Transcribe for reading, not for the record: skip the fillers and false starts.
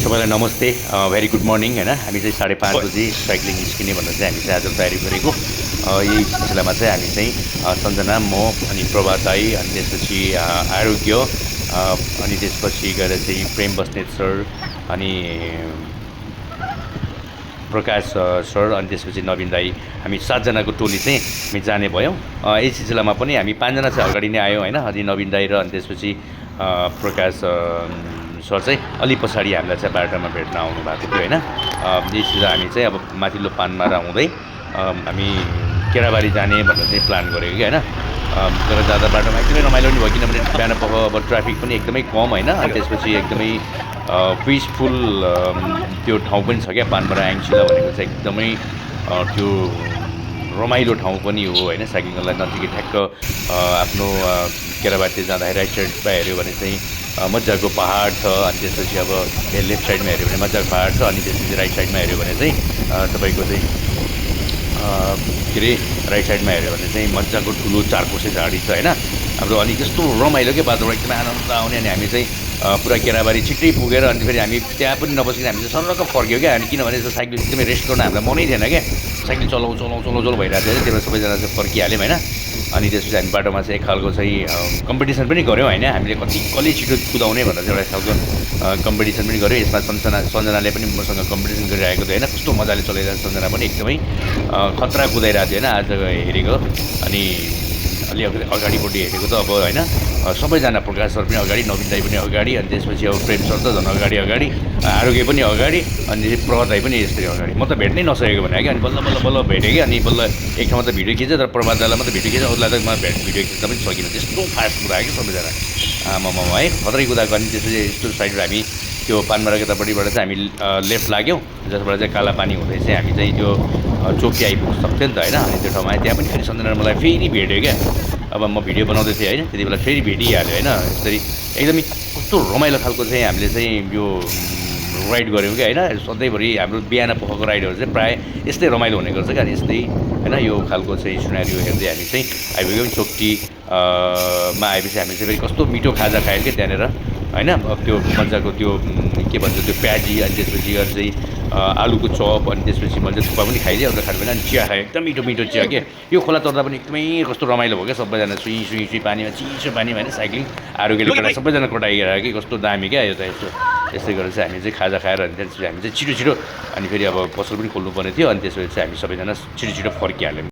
सबैलाई नमस्ते very good morning होइन हामी चाहिँ 5:30 बजी साइक्लिङ निस्किने भनेर चाहिँ हामी चाहिँ आज तयारी गरेको यही सिलसिलामा चाहिँ हामी चाहिँ सञ्जना म अनि प्रभात दाई अनि त्यसपछि आरोग्य अनि त्यसपछि गएर चाहिँ प्रेम बस्नेत सर अनि प्रकाश सर अनि त्यसपछि नवीन दाई हामी 7 जनाको टोली चाहिँ हामी जाने भयौँ। यही सिलसिलामा पनि हामी 5 जना चाहिँ अगाडि नै आयौँ होइन। अनि नवीन दाई र अनि त्यसपछि प्रकाश सर चाहिँ अलि पछाडि हामीलाई चाहिँ बाटोमा भेट्न आउनु भएको थियो होइन। यही सिलसिला हामी चाहिँ अब माथिल्लो पानमारा हुँदै हामी केराबारी जाने भनेर चाहिँ प्लान गरेको कि होइन। तर जाँदा बाटोमा एकदमै रमाइलो पनि भयो किनभने बिहान पख अब ट्राफिक पनि एकदमै कम होइन। अनि त्यसपछि एकदमै पिसफुल त्यो ठाउँ पनि छ क्या पानमारा याङसिला भनेको चाहिँ एकदमै त्यो रमाइलो ठाउँ पनि हो होइन। साइक्लिङलाई नजिकै ठ्याक्क आफ्नो केराबारीतिर जाँदाखेरि राइट साइडमा हेऱ्यो भने चाहिँ मजाको पहाड छ। अनि त्यसपछि अब लेफ्ट साइडमा हेऱ्यो भने मजाको पहाड छ। अनि त्यसपछि राइट साइडमा हेऱ्यो भने चाहिँ तपाईँको चाहिँ के अरे राइट साइडमा हेऱ्यो भने चाहिँ मजाको ठुलो चारकोसे झाडी छ होइन। हाम्रो अलिक यस्तो रमाइलो के बाटोमा एकदमै आनन्द आउने। अनि हामी चाहिँ पुरा केराबारी छिट्टै पुगेर अनि फेरि हामी त्यहाँ पनि नबसेर हामी चाहिँ सरक्क फर्क्यौँ क्या। अनि किनभने त्यो साइक्लिङ एकदमै रेस्ट गर्न हामीलाई मनै थिएन क्या। साइकल चलाउँ भइरहेको थियो त्यही भएर सबैजना चाहिँ फर्किहाल्यौँ होइन। अनि त्यसपछि हामी बाटोमा चाहिँ एक खालको चाहिँ कम्पिटिसन पनि गऱ्यौँ होइन। हामीले कसले छिटो कुदाउने भनेर चाहिँ एउटा खालको कम्पिटिसन पनि गऱ्यौँ। यसमा सञ्जनाले पनि मसँग कम्पिटिसन गरिरहेको थियो होइन। कस्तो मजाले चलाइरहेको सञ्जना पनि एकदमै खतरा कुदाइरहेको थियो होइन आज हेरेको। अनि अलि अगाडिपट्टि हेरेको त अब होइन सबैजना प्रकाश सर पनि अगाडि, नवीन दाई पनि अगाडि, अनि त्यसपछि अब प्रेम सर त झन् अगाडि आरोग्य पनि अगाडि, अनि प्रभात दाई पनि यसरी अगाडि। म त भेट्नै नसकेको भने क्या। अनि बल्ल भेटेँ कि अनि बल्ल एक ठाउँमा त भिडियो खिचेँ तर प्रभात दाईलाई मात्रै भिडियो खिचेँ, अरूलाई त म भिडियो खिच्न पनि सकिनँ। त्यस्तो फास्ट कुदायो कि सबैजना आमामा है खतरै कुदाएको। अनि त्यसपछि यस्तो साइडबाट हामी त्यो पानमारा यतापट्टिबाट चाहिँ हामी लेफ्ट लाग्यौँ जसबाट चाहिँ कालापानी हुँदै चाहिँ हामी चाहिँ त्यो चोकी आइपुग्न सक्थ्यो नि त होइन। अनि त्यो ठाउँमा त्यहाँ पनि फेरि सञ्जना मलाई फेरि भेट्यो क्या। अब म भिडियो बनाउँदै थिएँ होइन त्यति बेला फेरि भेटिहाल्यो होइन। यसरी एकदमै कस्तो रमाइलो खालको चाहिँ हामीले चाहिँ यो राइड गऱ्यौँ क्या होइन। सधैँभरि हाम्रो बिहान पखको राइडहरू चाहिँ प्रायः यस्तै रमाइलो हुने गर्छ क्या। अनि यस्तै होइन यो खालको चाहिँ सिनारियो हेर्दै हामी चाहिँ आइपुग्यौँ चोकीमा। आएपछि हामी चाहिँ फेरि कस्तो मिठो खाजा खायौँ क्या त्यहाँनिर होइन। अब त्यो मजाको त्यो के भन्छ त्यो प्याजी, अनि त्यसपछि गएर चाहिँ आलुको चप, अनि त्यसपछि मैले थुक्पा पनि खाइदिएँ अरू खानु भएन। अनि चिया खाएँ एकदम मिठो चिया के। यो खोला तर्दा पनि एकदमै कस्तो रमाइलो भयो क्या। सबैजना सुई पानीमा चिसो पानीमा होइन साइक्लिङ आरोग्यले सबैजना कोटाइरहेको कि कस्तो दामी क्या यो त। यस्तै गरेर चाहिँ हामी चाहिँ खाजा खाएर अनि त्यसपछि हामी चाहिँ छिटो अनि फेरि अब पसल पनि खोल्नुपर्ने थियो। अनि त्यसपछि चाहिँ हामी सबैजना छिटो फर्किहाल्यौँ।